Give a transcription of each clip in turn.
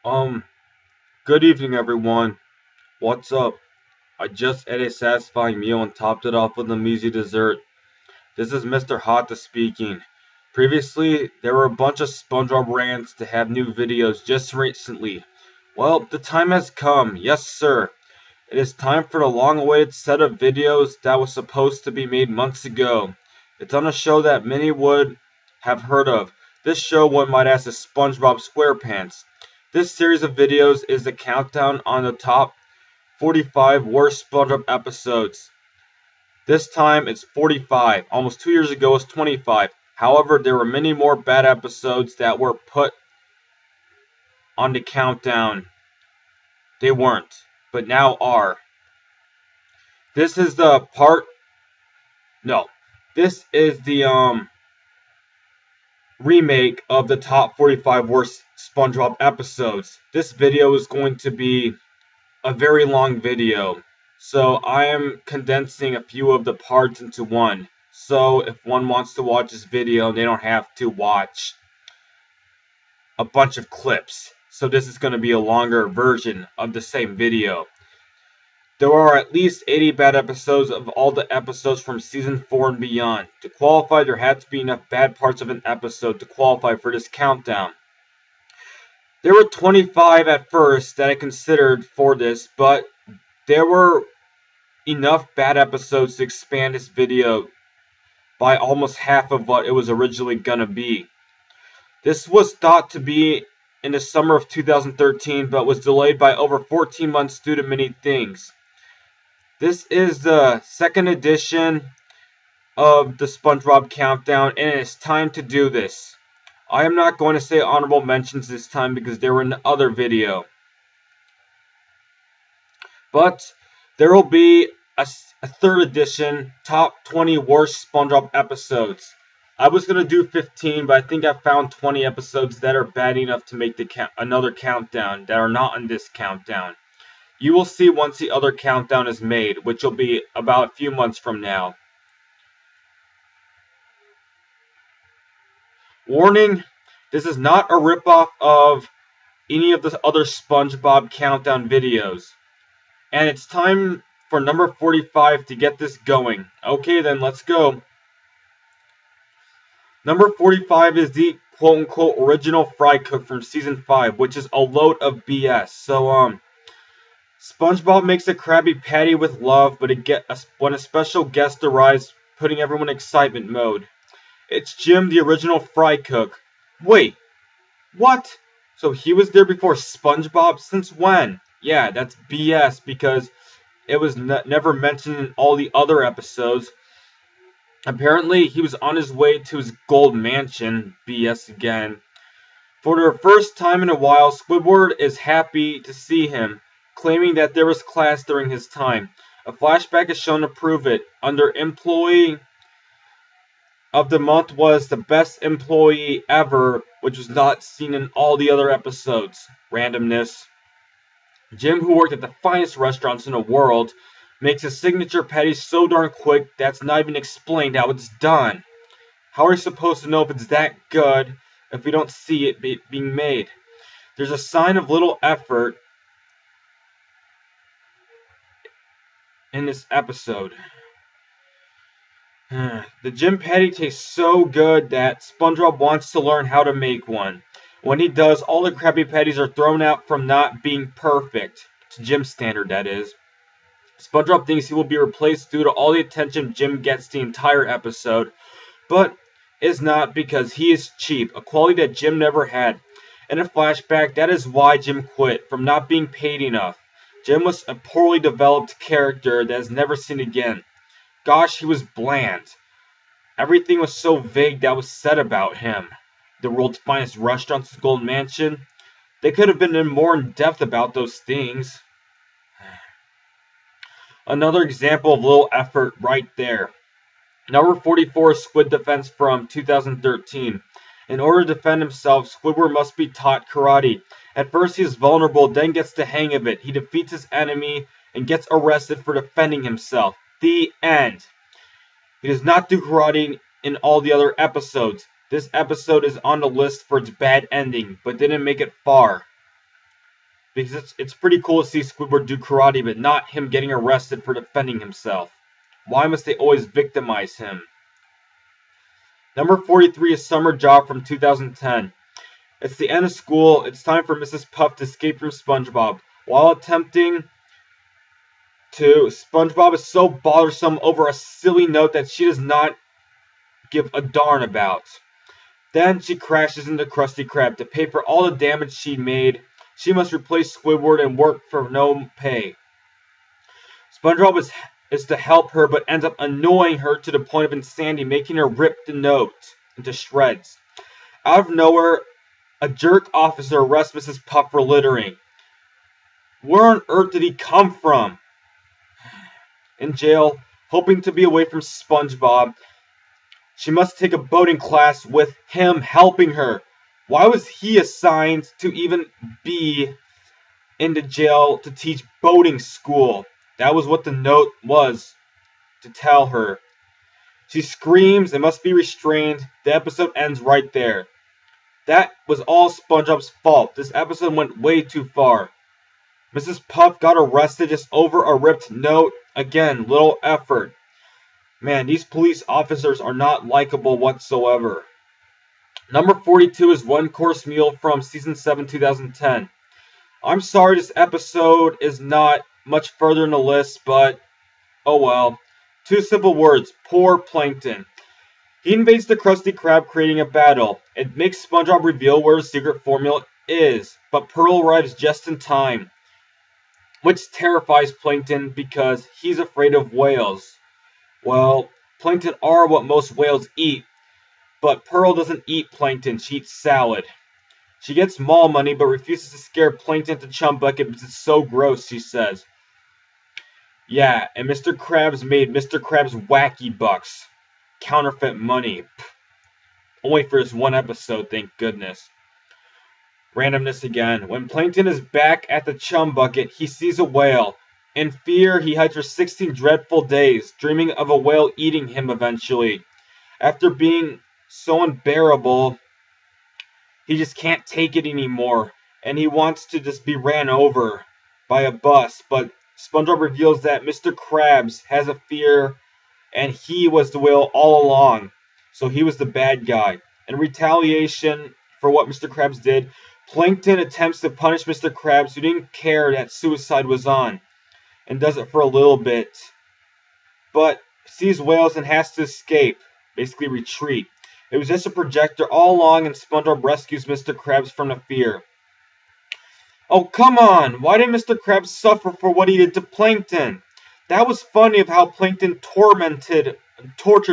Um, Good evening, everyone. What's up? I just ate a satisfying meal and topped it off with a measly dessert. This is Mr. Hotta speaking. Previously, there were a bunch of SpongeBob rants to have new videos just recently. Well, the time has come. Yes, sir. It is time for the long-awaited set of videos that was supposed to be made months ago. It's on a show that many would have heard of. This show one might ask is SpongeBob SquarePants. This series of videos is the countdown on the top 45 worst SpongeBob episodes. This time it's 45. Almost 2 years ago it was 25. However, there were many more bad episodes that were put on the countdown. They weren't, but now are. This is the part. No, this is the remake of the top 45 worst SpongeBob episodes. This video is going to be a very long video, so I am condensing a few of the parts into one. So if one wants to watch this video, they don't have to watch a bunch of clips. So this is going to be a longer version of the same video. There are at least 80 bad episodes of all the episodes from season 4 and beyond. To qualify, there had to be enough bad parts of an episode to qualify for this countdown. There were 25 at first that I considered for this, but there were enough bad episodes to expand this video by almost half of what it was originally gonna be. This was thought to be in the summer of 2013, but was delayed by over 14 months due to many things. This is the second edition of the SpongeBob Countdown, and it's time to do this. I am not going to say honorable mentions this time because they were in the other video. But there will be a third edition, top 20 worst SpongeBob episodes. I was going to do 15, but I think I found 20 episodes that are bad enough to make another countdown that are not on this countdown. You will see once the other countdown is made, which will be about a few months from now. Warning, this is not a ripoff of any of the other SpongeBob countdown videos. And it's time for number 45 to get this going. Okay then, let's go. Number 45 is the quote-unquote original fry cook from season 5, which is a load of BS. So, SpongeBob makes a Krabby Patty with love, but when a special guest arrives, putting everyone in excitement mode. It's Jim, the original fry cook. Wait, what? So he was there before SpongeBob? Since when? Yeah, that's BS because it was never mentioned in all the other episodes. Apparently, he was on his way to his gold mansion. BS again. For the first time in a while, Squidward is happy to see him, claiming that there was class during his time. A flashback is shown to prove it. Under Employee of the Month was the best employee ever, which was not seen in all the other episodes. Randomness. Jim, who worked at the finest restaurants in the world, makes his signature patty so darn quick that's not even explained how it's done. How are we supposed to know if it's that good if we don't see it being made? There's a sign of little effort in this episode. The Jim patty tastes so good that SpongeBob wants to learn how to make one. When he does, all the Krabby Patties are thrown out from not being perfect. To Jim's standard, that is. SpongeBob thinks he will be replaced due to all the attention Jim gets the entire episode, but is not because he is cheap, a quality that Jim never had. In a flashback, that is why Jim quit, from not being paid enough. Jim was a poorly developed character that is never seen again. Gosh, he was bland. Everything was so vague that was said about him. The world's finest restaurants, the Golden Mansion. They could have been more in depth about those things. Another example of little effort right there. Number 44 is Squid Defense from 2013. In order to defend himself, Squidward must be taught karate. At first he is vulnerable, then gets the hang of it. He defeats his enemy and gets arrested for defending himself. The end. He does not do karate in all the other episodes. This episode is on the list for its bad ending, but didn't make it far. because it's pretty cool to see Squidward do karate, but not him getting arrested for defending himself. Why must they always victimize him? Number 43 is Summer Job from 2010. It's the end of school. It's time for Mrs. Puff to escape from SpongeBob. While attempting to, SpongeBob is so bothersome over a silly note that she does not give a darn about. Then she crashes into Krusty Krab. To pay for all the damage she made, she must replace Squidward and work for no pay. SpongeBob is to help her, but ends up annoying her to the point of insanity, making her rip the note into shreds. Out of nowhere, a jerk officer arrests Mrs. Puff for littering. Where on earth did he come from? In jail, hoping to be away from SpongeBob, she must take a boating class with him helping her. Why was he assigned to even be in the jail to teach boating school? That was what the note was to tell her. She screams and must be restrained. The episode ends right there. That was all SpongeBob's fault. This episode went way too far. Mrs. Puff got arrested just over a ripped note. Again, little effort. Man, these police officers are not likable whatsoever. Number 42 is One Course Meal from Season 7, 2010. I'm sorry this episode is not much further in the list, but oh well. Two simple words. Poor Plankton. He invades the Krusty Krab, creating a battle. It makes SpongeBob reveal where his secret formula is, but Pearl arrives just in time, which terrifies Plankton because he's afraid of whales. Well, plankton are what most whales eat, but Pearl doesn't eat plankton, she eats salad. She gets mall money, but refuses to scare Plankton at the chum bucket because it's so gross, she says. Yeah, and Mr. Krabs made Mr. Krabs wacky bucks. Counterfeit money. Only for this one episode, thank goodness. Randomness again. When Plankton is back at the chum bucket, he sees a whale. In fear, he hides for 16 dreadful days, dreaming of a whale eating him eventually. After being so unbearable, he just can't take it anymore, and he wants to just be ran over by a bus. But SpongeBob reveals that Mr. Krabs has a fear, and he was the whale all along, so he was the bad guy. In retaliation for what Mr. Krabs did, Plankton attempts to punish Mr. Krabs, who didn't care that suicide was on, and does it for a little bit, but sees whales and has to escape, basically retreat. It was just a projector all along, and SpongeBob rescues Mr. Krabs from the fear. Oh, come on! Why did Mr. Krabs suffer for what he did to Plankton? That was funny of how Plankton tortured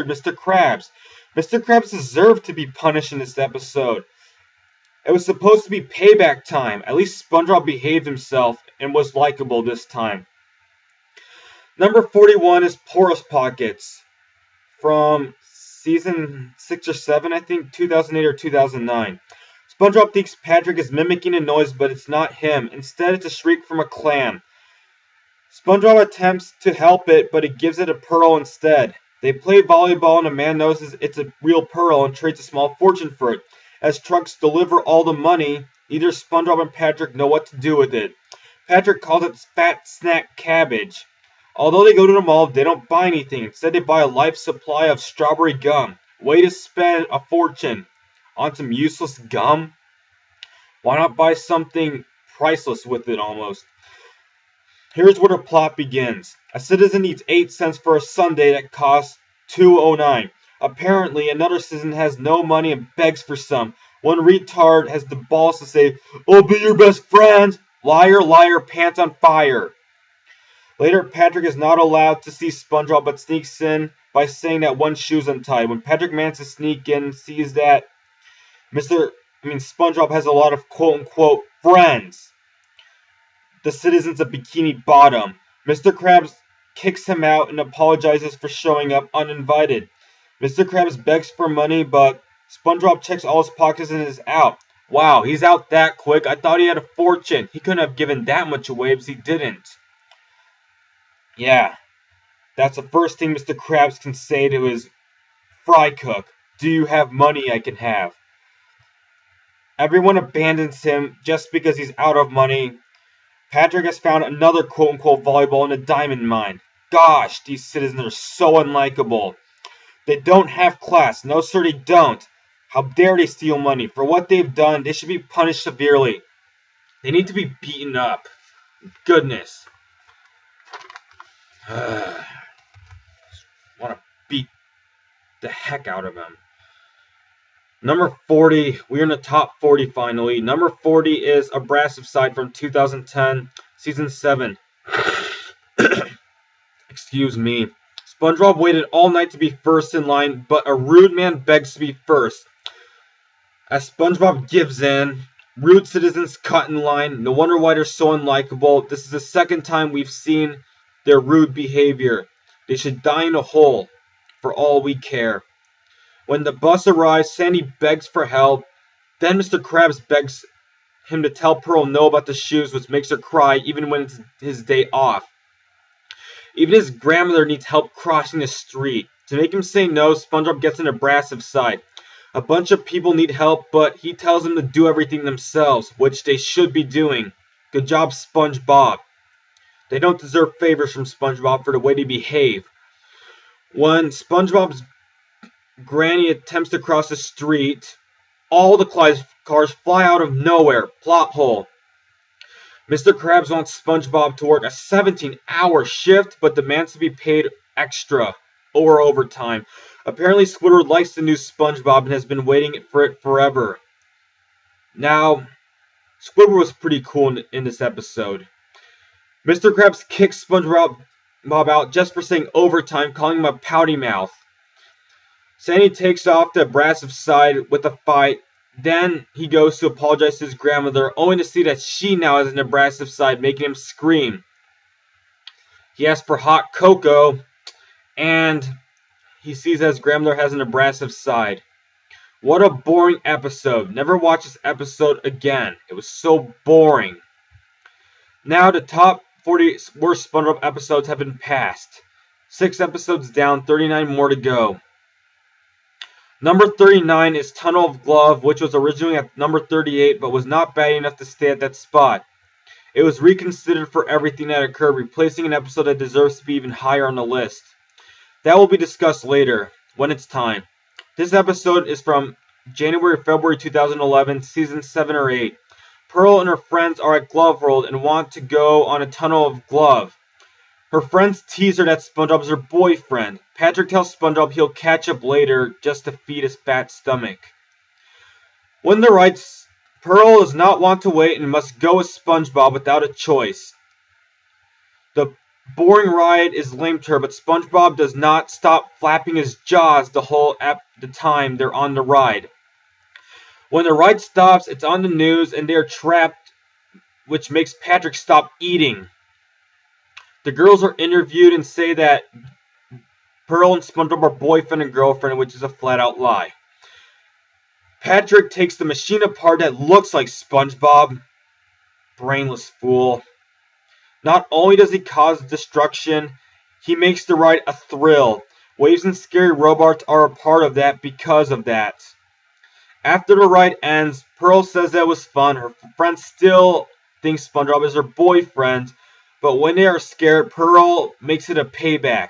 Mr. Krabs. Mr. Krabs deserved to be punished in this episode. It was supposed to be payback time. At least SpongeBob behaved himself and was likable this time. Number 41 is Porous Pockets from Season 6 or 7, I think, 2008 or 2009. SpongeBob thinks Patrick is mimicking a noise, but it's not him. Instead, it's a shriek from a clam. SpongeBob attempts to help it, but it gives it a pearl instead. They play volleyball, and a man notices it's a real pearl and trades a small fortune for it. As trucks deliver all the money, neither SpongeBob and Patrick know what to do with it. Patrick calls it fat snack cabbage. Although they go to the mall, they don't buy anything. Instead, they buy a life supply of strawberry gum. Way to spend a fortune on some useless gum. Why not buy something priceless with it almost? Here's where the plot begins. A citizen needs 8 cents for a sundae that costs $2.09. Apparently, another citizen has no money and begs for some. One retard has the balls to say, "I'll be your best friend." Liar, liar, pants on fire. Later, Patrick is not allowed to see SpongeBob, but sneaks in by saying that one shoe's untied. When Patrick manages to sneak in, sees that SpongeBob has a lot of quote-unquote friends. The citizen's a bikini bottom. Mr. Krabs kicks him out and apologizes for showing up uninvited. Mr. Krabs begs for money, but SpongeBob checks all his pockets and is out. Wow, he's out that quick. I thought he had a fortune. He couldn't have given that much away because he didn't. Yeah, that's the first thing Mr. Krabs can say to his fry cook. Do you have money I can have? Everyone abandons him just because he's out of money. Patrick has found another quote-unquote volleyball in a diamond mine. Gosh, these citizens are so unlikable. They don't have class. No, sir, they don't. How dare they steal money? For what they've done, they should be punished severely. They need to be beaten up. Goodness. Want to beat the heck out of them. Number 40, we're in the top 40 finally. Number 40 is Abrasive Side from 2010, Season 7. Excuse me. SpongeBob waited all night to be first in line, but a rude man begs to be first. As SpongeBob gives in, rude citizens cut in line. No wonder why they're so unlikable. This is the second time we've seen their rude behavior. They should die in a hole, for all we care. When the bus arrives, Sandy begs for help. Then Mr. Krabs begs him to tell Pearl no about the shoes, which makes her cry even when it's his day off. Even his grandmother needs help crossing the street. To make him say no, SpongeBob gets an abrasive side. A bunch of people need help, but he tells them to do everything themselves, which they should be doing. Good job, SpongeBob. They don't deserve favors from SpongeBob for the way they behave. When SpongeBob's Granny attempts to cross the street, all the cars fly out of nowhere. Plot hole. Mr. Krabs wants SpongeBob to work a 17-hour shift, but demands to be paid extra or overtime. Apparently, Squidward likes the new SpongeBob and has been waiting for it forever. Now, Squidward was pretty cool in this episode. Mr. Krabs kicks SpongeBob out just for saying overtime, calling him a pouty mouth. Sandy takes off the abrasive side with a fight. Then he goes to apologize to his grandmother, only to see that she now has an abrasive side, making him scream. He asks for hot cocoa, and he sees that his grandmother has an abrasive side. What a boring episode. Never watch this episode again. It was so boring. Now the top 40 worst SpongeBob episodes have been passed. 6 episodes down, 39 more to go. Number 39 is Tunnel of Glove, which was originally at number 38, but was not bad enough to stay at that spot. It was reconsidered for everything that occurred, replacing an episode that deserves to be even higher on the list. That will be discussed later, when it's time. This episode is from January-February 2011, Season 7 or 8. Pearl and her friends are at Glove World and want to go on a Tunnel of Glove. Her friends tease her that SpongeBob is her boyfriend. Patrick tells SpongeBob he'll catch up later just to feed his fat stomach. When the rides, Pearl does not want to wait and must go with SpongeBob without a choice. The boring ride is lame to her, but SpongeBob does not stop flapping his jaws the time they're on the ride. When the ride stops, it's on the news and they're trapped, which makes Patrick stop eating. The girls are interviewed and say that Pearl and SpongeBob are boyfriend and girlfriend, which is a flat-out lie. Patrick takes the machine apart that looks like SpongeBob. Brainless fool. Not only does he cause destruction, he makes the ride a thrill. Waves and scary robots are a part of that because of that. After the ride ends, Pearl says that was fun. Her friends still think SpongeBob is her boyfriend, but when they are scared, Pearl makes it a payback.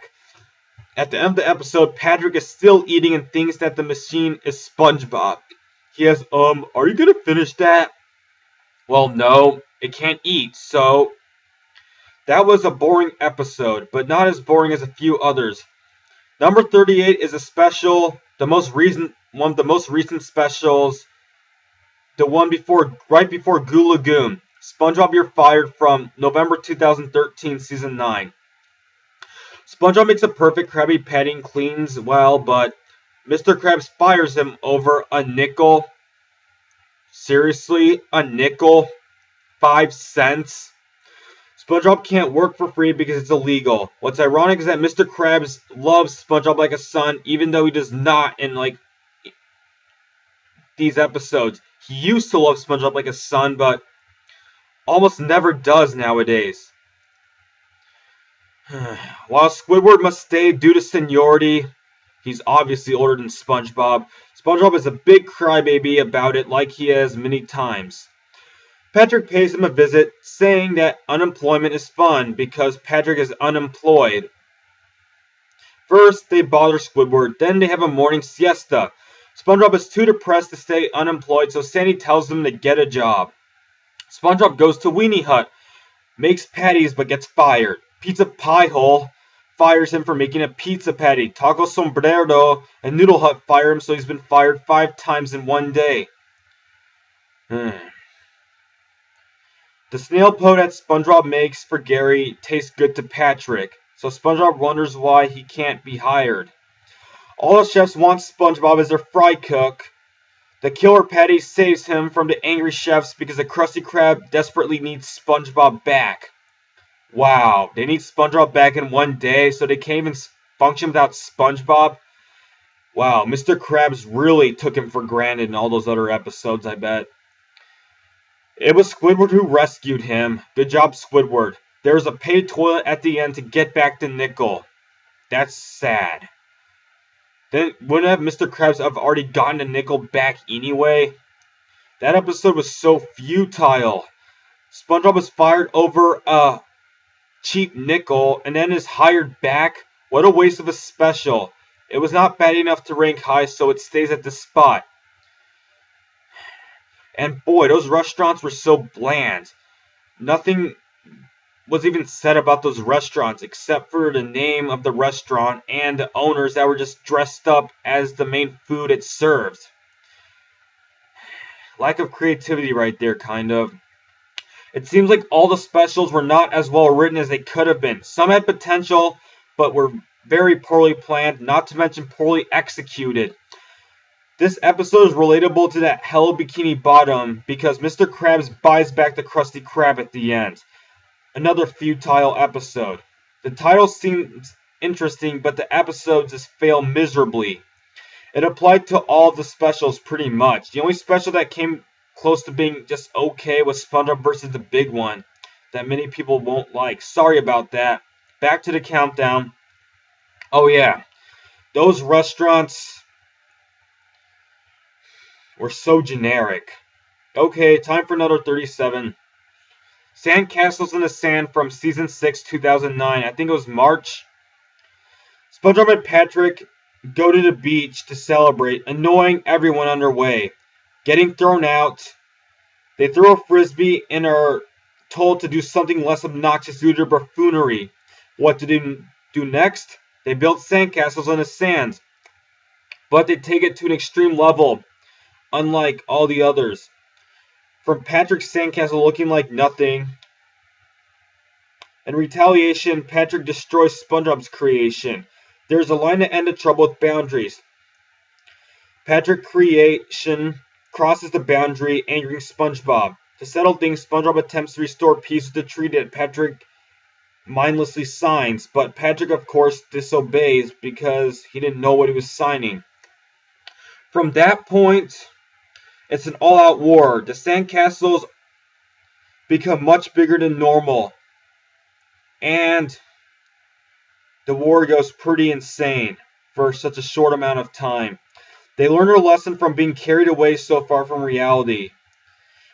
At the end of the episode, Patrick is still eating and thinks that the machine is SpongeBob. He has, are you gonna finish that? Well, no, it can't eat, so... That was a boring episode, but not as boring as a few others. Number 38 is a special, one of the most recent specials, the one right before Goo Lagoon. SpongeBob, You're Fired from November 2013, Season 9. SpongeBob makes a perfect Krabby Patty and cleans well, but Mr. Krabs fires him over a nickel. Seriously? A nickel? 5 cents? SpongeBob can't work for free because it's illegal. What's ironic is that Mr. Krabs loves SpongeBob like a son, even though he does not in, these episodes. He used to love SpongeBob like a son, but almost never does nowadays. While Squidward must stay due to seniority, he's obviously older than SpongeBob. SpongeBob is a big crybaby about it, like he has many times. Patrick pays him a visit, saying that unemployment is fun because Patrick is unemployed. First, they bother Squidward, then they have a morning siesta. SpongeBob is too depressed to stay unemployed, so Sandy tells him to get a job. SpongeBob goes to Weenie Hut, makes patties but gets fired. Pizza Pie Hole fires him for making a pizza patty. Taco Sombrero and Noodle Hut fire him, so he's been fired 5 times in one day. The snail pot that SpongeBob makes for Gary tastes good to Patrick, so SpongeBob wonders why he can't be hired. All the chefs want SpongeBob as their fry cook. The killer patty saves him from the angry chefs because the Krusty Krab desperately needs SpongeBob back. Wow, they need SpongeBob back in one day, so they can't even function without SpongeBob? Wow, Mr. Krabs really took him for granted in all those other episodes, I bet. It was Squidward who rescued him. Good job, Squidward. There was a paid toilet at the end to get back to Nickel. That's sad. Then wouldn't Mr. Krabs have already gotten the Nickel back anyway? That episode was so futile. SpongeBob was fired over a cheap nickel and then is hired back. What a waste of a special. It was not bad enough to rank high, so it stays at this spot. And boy, those restaurants were so bland. Nothing was even said about those restaurants except for the name of the restaurant and the owners that were just dressed up as the main food it served. Lack of creativity right there, kind of. It seems like all the specials were not as well written as they could have been. Some had potential, but were very poorly planned, not to mention poorly executed. This episode is relatable to that Hello Bikini Bottom because Mr. Krabs buys back the Krusty Krab at the end. Another futile episode. The title seems interesting, but the episodes just fail miserably. It applied to all of the specials pretty much. The only special that came close to being just okay was SpongeBob versus the Big One that many people won't like. Sorry about that. Back to the countdown. Oh yeah, those restaurants were so generic. Okay, time for another 37. Sandcastles in the Sand from Season 6, 2009. I think it was March. SpongeBob and Patrick go to the beach to celebrate, annoying everyone on their way. Getting thrown out. They throw a frisbee and are told to do something less obnoxious due to their buffoonery. What do they do next? They build sandcastles on the sand. But they take it to an extreme level, unlike all the others. From Patrick's sandcastle looking like nothing. In retaliation, Patrick destroys SpongeBob's creation. There's a line to end the trouble with boundaries. Patrick's creation crosses the boundary, angering SpongeBob. To settle things, SpongeBob attempts to restore peace with the treaty that Patrick mindlessly signs, but Patrick, of course, disobeys because he didn't know what he was signing. From that point, it's an all-out war. The sandcastles become much bigger than normal, and the war goes pretty insane for such a short amount of time. They learn their lesson from being carried away so far from reality.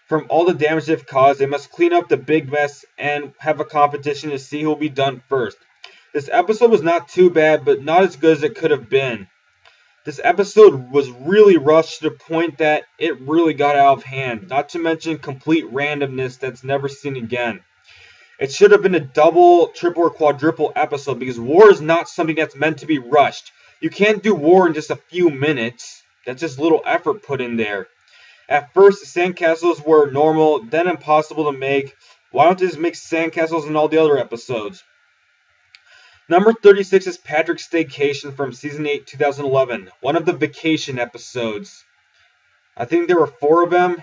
From all the damage they've caused, they must clean up the big mess and have a competition to see who will be done first. This episode was not too bad, but not as good as it could have been. This episode was really rushed to the point that it really got out of hand, not to mention complete randomness that's never seen again. It should have been a double, triple, or quadruple episode because war is not something that's meant to be rushed. You can't do war in just a few minutes. That's just little effort put in there. At first, the sandcastles were normal, then impossible to make. Why don't they just make sandcastles in all the other episodes? Number 36 is Patrick's Staycation from Season 8, 2011. One of the vacation episodes. I think there were 4 of them.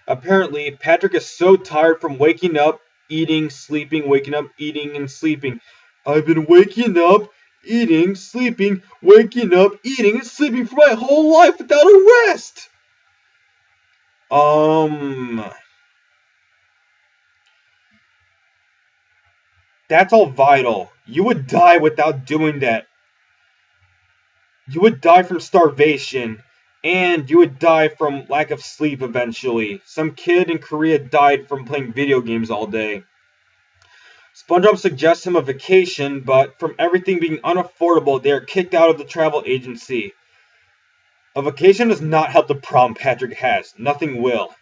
Apparently, Patrick is so tired from waking up, eating, sleeping, waking up, eating, and sleeping. I've been waking up, eating, sleeping, waking up, eating, and sleeping for my whole life without a rest! That's all vital. You would die without doing that. You would die from starvation. And you would die from lack of sleep eventually. Some kid in Korea died from playing video games all day. SpongeBob suggests him a vacation, but from everything being unaffordable, they are kicked out of the travel agency. A vacation does not help the problem Patrick has. Nothing will.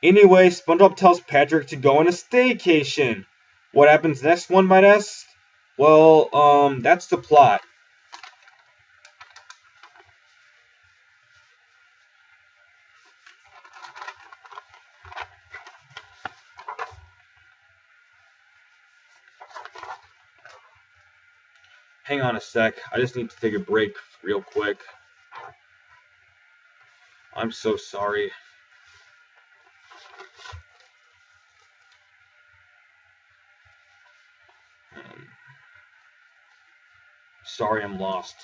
Anyway, SpongeBob tells Patrick to go on a staycation. What happens next, one might ask? Well, that's the plot. Hang on a sec. I just need to take a break real quick. I'm so sorry. Sorry I'm lost.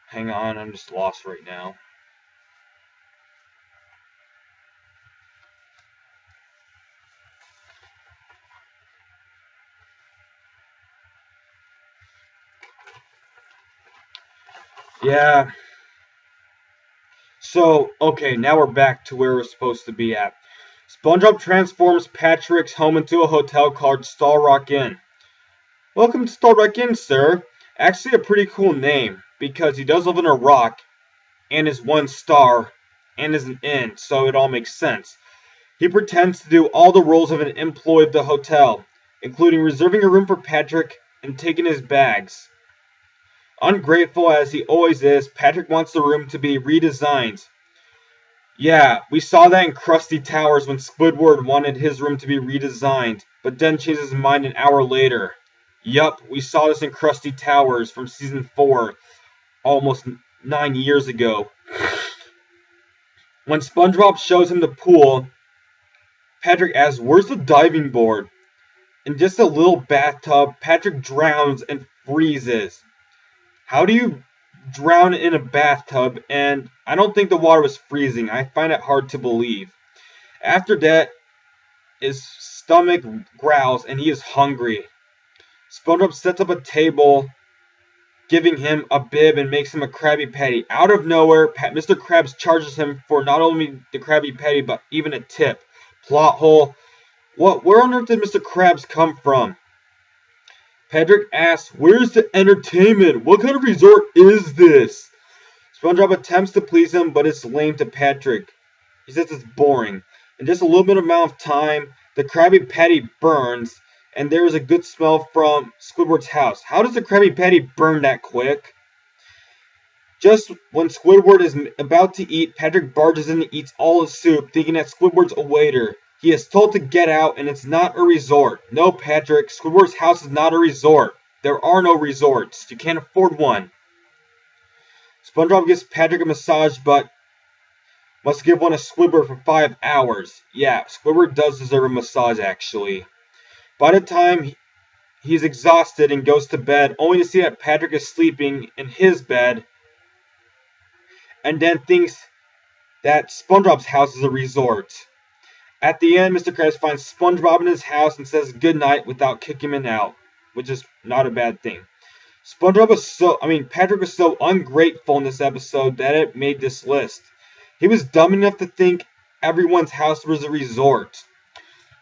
Hang on, I'm just lost right now. Yeah. So, okay, now we're back to where we're supposed to be at. SpongeBob transforms Patrick's home into a hotel called Stall Rock Inn. Welcome to Stall Rock Inn, sir. Actually a pretty cool name, because he does live in a rock, and is 1 star, and is an inn, so it all makes sense. He pretends to do all the roles of an employee of the hotel, including reserving a room for Patrick and taking his bags. Ungrateful as he always is, Patrick wants the room to be redesigned. Yeah, we saw that in Krusty Towers when Squidward wanted his room to be redesigned, but then changed his mind an hour later. Yup, we saw this in Krusty Towers from Season 4, almost 9 years ago. When SpongeBob shows him the pool, Patrick asks, "Where's the diving board?" In just a little bathtub, Patrick drowns and freezes. How do you drown in a bathtub? And I don't think the water was freezing. I find it hard to believe. After that, his stomach growls and he is hungry. SpongeBob sets up a table, giving him a bib and makes him a Krabby Patty. Out of nowhere, Mr. Krabs charges him for not only the Krabby Patty, but even a tip. Plot hole. Where on earth did Mr. Krabs come from? Patrick asks, "Where's the entertainment? What kind of resort is this?" SpongeBob attempts to please him, but it's lame to Patrick. He says it's boring. In just a little bit amount of time, the Krabby Patty burns, and there is a good smell from Squidward's house. How does the Krabby Patty burn that quick? Just when Squidward is about to eat, Patrick barges in and eats all his soup, thinking that Squidward's a waiter. He is told to get out, and it's not a resort. No, Patrick, Squidward's house is not a resort. There are no resorts. You can't afford one. SpongeBob gives Patrick a massage, but must give one to Squidward for 5 hours. Yeah, Squidward does deserve a massage, actually. By the time he's exhausted and goes to bed, only to see that Patrick is sleeping in his bed, and then thinks that SpongeBob's house is a resort. At the end, Mr. Krabs finds SpongeBob in his house and says goodnight without kicking him out, which is not a bad thing. Patrick was so ungrateful in this episode that it made this list. He was dumb enough to think everyone's house was a resort.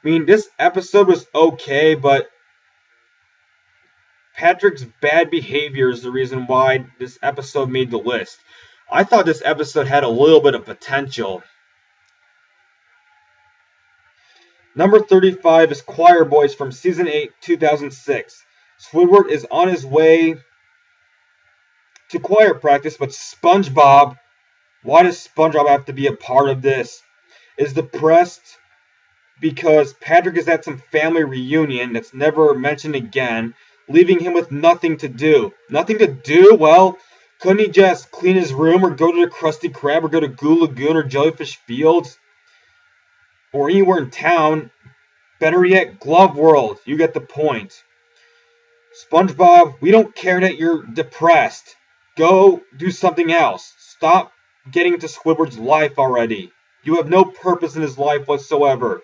This episode was okay, but Patrick's bad behavior is the reason why this episode made the list. I thought this episode had a little bit of potential. Number 35 is Choir Boys from Season 8, 2006. Squidward is on his way to choir practice, but SpongeBob, why does SpongeBob have to be a part of this? Is depressed because Patrick is at some family reunion that's never mentioned again, leaving him with nothing to do. Nothing to do? Well, couldn't he just clean his room or go to the Krusty Krab or go to Goo Lagoon or Jellyfish Fields? Or anywhere in town. Better yet, Glove World. You get the point. SpongeBob, we don't care that you're depressed. Go do something else. Stop getting into Squidward's life already. You have no purpose in his life whatsoever.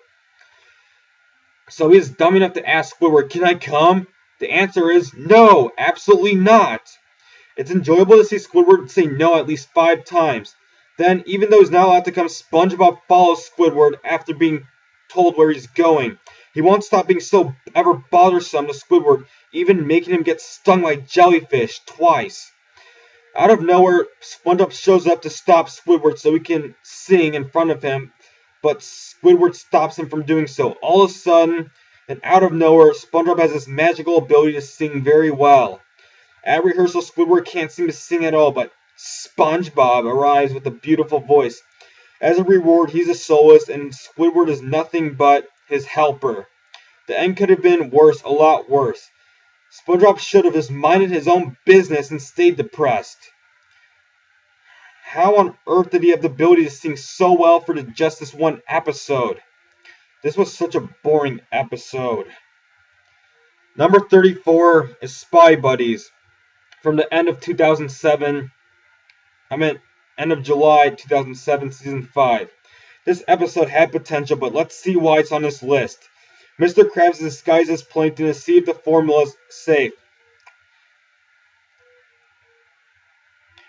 So he's dumb enough to ask Squidward, "Can I come?" The answer is no, absolutely not. It's enjoyable to see Squidward say no at least 5 times. Then, even though he's not allowed to come, SpongeBob follows Squidward after being told where he's going. He won't stop being so ever bothersome to Squidward, even making him get stung like jellyfish twice. Out of nowhere, SpongeBob shows up to stop Squidward so he can sing in front of him, but Squidward stops him from doing so. All of a sudden, and out of nowhere, SpongeBob has this magical ability to sing very well. At rehearsal, Squidward can't seem to sing at all, but SpongeBob arrives with a beautiful voice. As a reward, he's a soloist, and Squidward is nothing but his helper. The end could have been worse, a lot worse. SpongeBob should have just minded his own business and stayed depressed. How on earth did he have the ability to sing so well for just this one episode? This was such a boring episode. Number 34 is Spy Buddies. From the end of 2007, end of July 2007, Season 5. This episode had potential, but let's see why it's on this list. Mr. Krabs disguises Plankton to see if the formula's safe.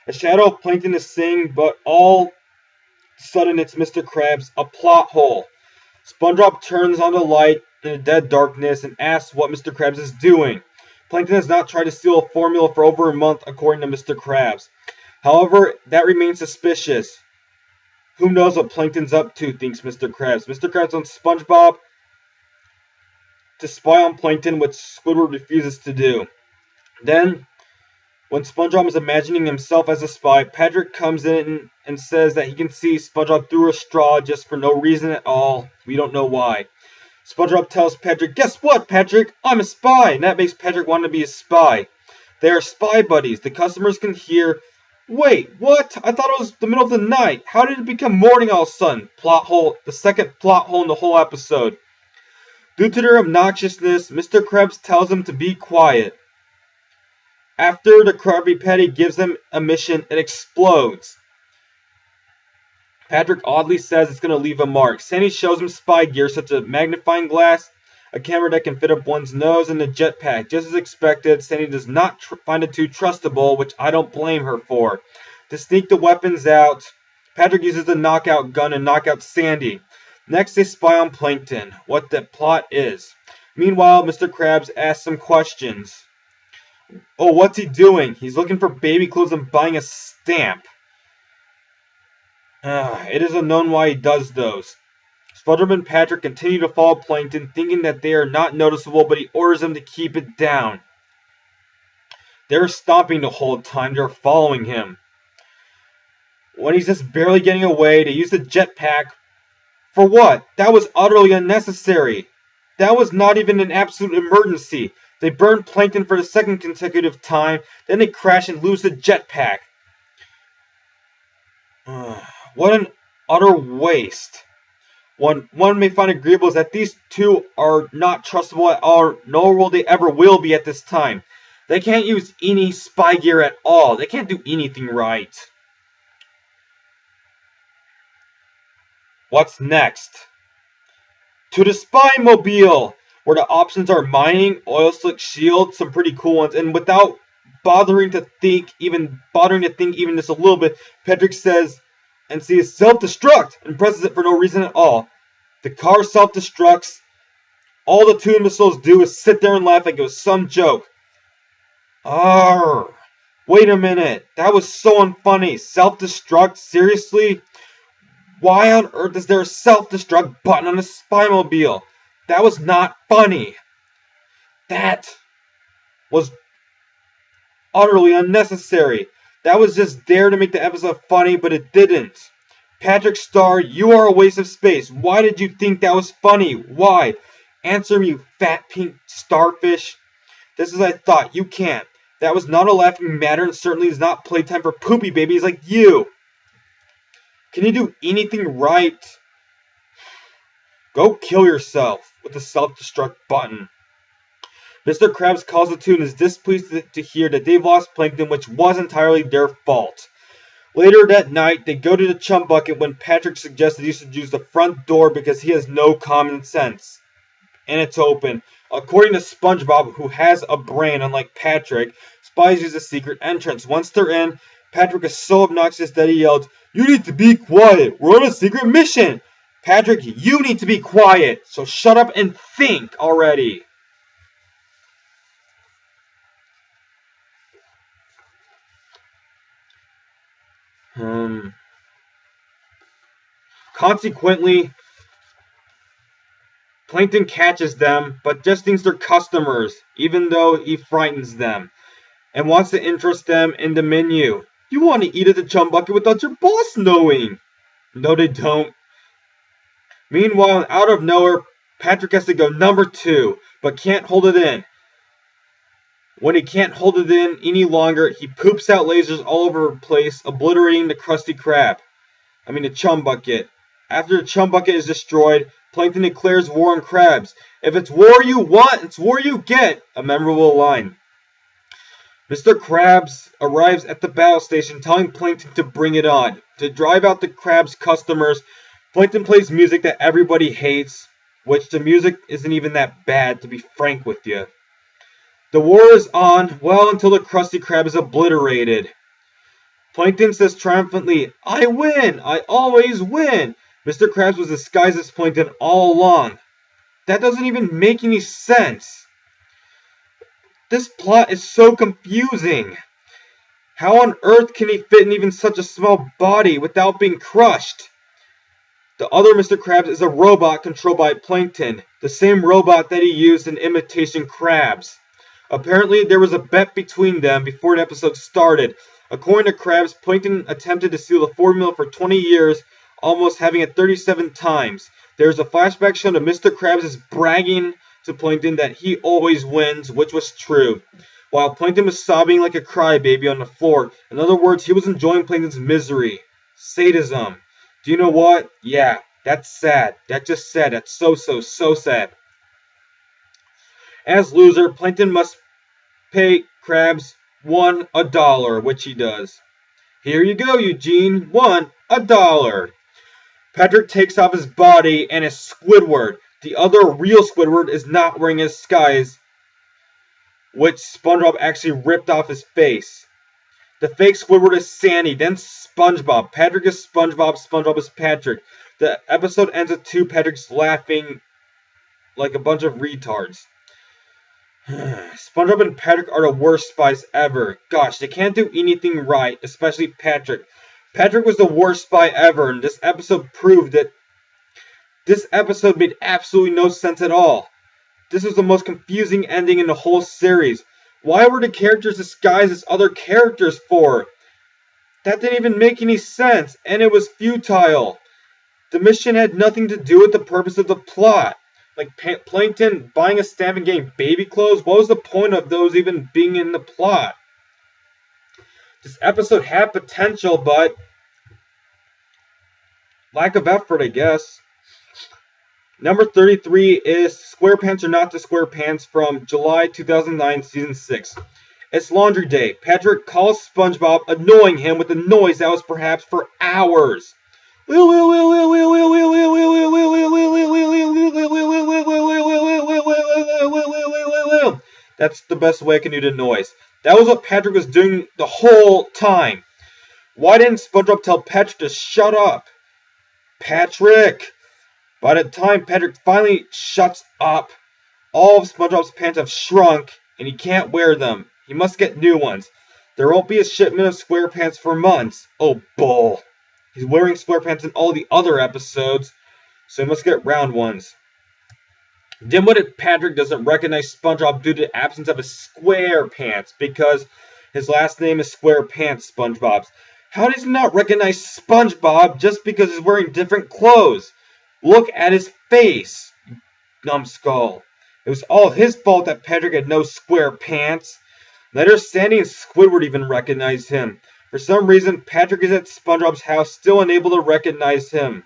A shadow of Plankton is saying, but all of a sudden it's Mr. Krabs, a plot hole. SpongeBob turns on the light in the dead darkness and asks what Mr. Krabs is doing. Plankton has not tried to steal a formula for over a month, according to Mr. Krabs. However, that remains suspicious. Who knows what Plankton's up to, thinks Mr. Krabs. Mr. Krabs wants SpongeBob to spy on Plankton, which Squidward refuses to do. Then, when SpongeBob is imagining himself as a spy, Patrick comes in and says that he can see SpongeBob through a straw just for no reason at all. We don't know why. SpongeBob tells Patrick, "Guess what, Patrick? I'm a spy!" And that makes Patrick want to be a spy. They are spy buddies. The customers can hear, "Wait, what? I thought it was the middle of the night. How did it become morning all of a sudden?" Plot hole. The second plot hole in the whole episode. Due to their obnoxiousness, Mr. Krabs tells them to be quiet. After the Krabby Patty gives them a mission, it explodes. Patrick oddly says it's going to leave a mark. Sandy shows him spy gear such as a magnifying glass, a camera that can fit up one's nose, and a jetpack. Just as expected, Sandy does not find it too trustable, which I don't blame her for. To sneak the weapons out, Patrick uses the knockout gun and knock out Sandy. Next, they spy on Plankton, what the plot is. Meanwhile, Mr. Krabs asks some questions. Oh, what's he doing? He's looking for baby clothes and buying a stamp. It is unknown why he does those. SpongeBob and Patrick continue to follow Plankton, thinking that they are not noticeable, but he orders them to keep it down. They're stomping the whole time. They're following him. When he's just barely getting away, they use the jetpack. For what? That was utterly unnecessary. That was not even an absolute emergency. They burn Plankton for the second consecutive time, then they crash and lose the jetpack. What an utter waste. One may find agreeable is that these two are not trustable at all, nor will they ever will be at this time. They can't use any spy gear at all. They can't do anything right. What's next? To the Spy Mobile, where the options are mining, oil slick shield, some pretty cool ones, and without bothering to think even just a little bit, Patrick says and sees self-destruct and presses it for no reason at all. The car self-destructs. All the two imbeciles do is sit there and laugh like it was some joke. Arrgh. Wait a minute. That was so unfunny. Self-destruct? Seriously? Why on earth is there a self-destruct button on a Spy-mobile? That was not funny. That was utterly unnecessary. That was just there to make the episode funny, but it didn't. Patrick Star, you are a waste of space. Why did you think that was funny? Why? Answer me, you fat pink starfish. This is I thought. You can't. That was not a laughing matter and certainly is not playtime for poopy babies like you. Can you do anything right? Go kill yourself with the self-destruct button. Mr. Krabs calls the two and is displeased to hear that they've lost Plankton, which was entirely their fault. Later that night, they go to the chum bucket when Patrick suggests that he should use the front door because he has no common sense. and it's open. According to SpongeBob, who has a brain unlike Patrick, spies use a secret entrance. Once they're in, Patrick is so obnoxious that he yells, "You need to be quiet! We're on a secret mission!" Patrick, you need to be quiet! So shut up and think already! Consequently, Plankton catches them, but just thinks they're customers, even though he frightens them, and wants to interest them in the menu. You want to eat at the chum bucket without your boss knowing! No, they don't. Meanwhile, out of nowhere, Patrick has to go number 2, but can't hold it in. When he can't hold it in any longer, he poops out lasers all over the place, obliterating the the chum bucket. After the chum bucket is destroyed, Plankton declares war on crabs. If it's war you want, it's war you get. A memorable line. Mr. Krabs arrives at the battle station, telling Plankton to bring it on. To drive out the crab's customers, Plankton plays music that everybody hates, which the music isn't even that bad, to be frank with you. The war is on, well, until the Krusty Krab is obliterated. Plankton says triumphantly, "I win! I always win!" Mr. Krabs was disguised as Plankton all along. That doesn't even make any sense. This plot is so confusing. How on earth can he fit in even such a small body without being crushed? The other Mr. Krabs is a robot controlled by Plankton, the same robot that he used in Imitation Krabs. Apparently, there was a bet between them before the episode started. According to Krabs, Plankton attempted to steal the formula for 20 years, almost having it 37 times. There's a flashback showing that Mr. Krabs is bragging to Plankton that he always wins, which was true, while Plankton was sobbing like a crybaby on the floor. In other words, he was enjoying Plankton's misery. Sadism. Do you know what? Yeah, that's sad. That's just sad. That's so sad. As loser, Plankton must pay Krabs $1, which he does. Here you go, Eugene. $1. Patrick takes off his body and is Squidward. The other real Squidward is not wearing his disguise, which SpongeBob actually ripped off his face. The fake Squidward is Sandy, then SpongeBob. Patrick is SpongeBob, SpongeBob is Patrick. The episode ends with two Patricks laughing like a bunch of retards. SpongeBob and Patrick are the worst spies ever. Gosh, they can't do anything right, especially Patrick. Patrick was the worst spy ever, and this episode proved that this episode made absolutely no sense at all. This was the most confusing ending in the whole series. Why were the characters disguised as other characters for? That didn't even make any sense, and it was futile. The mission had nothing to do with the purpose of the plot. Like Plankton buying a stamp and getting baby clothes, what was the point of those even being in the plot? This episode had potential, but lack of effort, I guess. Number 33 is SquarePants or Not to SquarePants from July 2009, Season 6. It's laundry day. Patrick calls SpongeBob, annoying him with a noise that was perhaps for hours. That's the best way I can do the noise. That was what Patrick was doing the whole time. Why didn't SpongeBob tell Patrick to shut up? Patrick! By the time Patrick finally shuts up, all of SpongeBob's pants have shrunk, and he can't wear them. He must get new ones. There won't be a shipment of SquarePants for months. Oh, bull. He's wearing SquarePants in all the other episodes, so he must get round ones. Dim-witted Patrick doesn't recognize SpongeBob due to the absence of his SquarePants, because his last name is SquarePants SpongeBob's. How does he not recognize SpongeBob just because he's wearing different clothes? Look at his face, numbskull. It was all his fault that Patrick had no SquarePants. Later, Sandy and Squidward even recognized him. For some reason, Patrick is at SpongeBob's house, still unable to recognize him.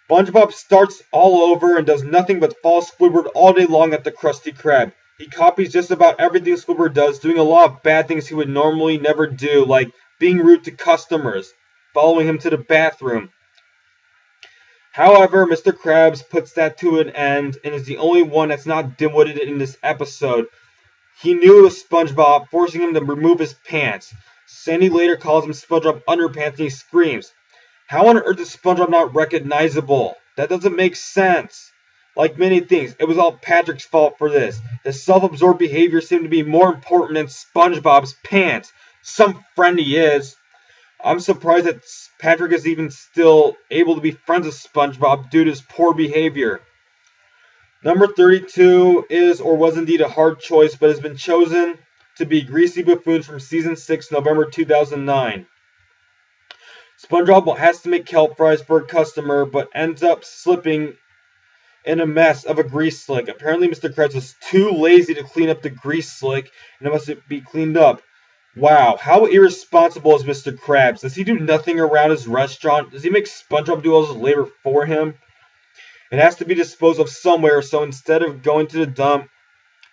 SpongeBob starts all over and does nothing but follow Squidward all day long at the Krusty Krab. He copies just about everything Squidward does, doing a lot of bad things he would normally never do, like being rude to customers, following him to the bathroom, However, Mr. Krabs puts that to an end and is the only one that's not dim-witted in this episode. He knew it was SpongeBob, forcing him to remove his pants. Sandy later calls him SpongeBob Underpants and he screams, "How on earth is SpongeBob not recognizable? That doesn't make sense." Like many things, it was all Patrick's fault for this. His self-absorbed behavior seemed to be more important than SpongeBob's pants. Some friend he is. I'm surprised that Patrick is even still able to be friends with SpongeBob due to his poor behavior. Number 32 is or was indeed a hard choice, but has been chosen to be Greasy Buffoons from Season 6, November 2009. SpongeBob has to make kelp fries for a customer, but ends up slipping in a mess of a grease slick. Apparently, Mr. Krabs was too lazy to clean up the grease slick, and it must be cleaned up. Wow, how irresponsible is Mr. Krabs? Does he do nothing around his restaurant? Does he make SpongeBob do all his labor for him? It has to be disposed of somewhere, so instead of going to the dump,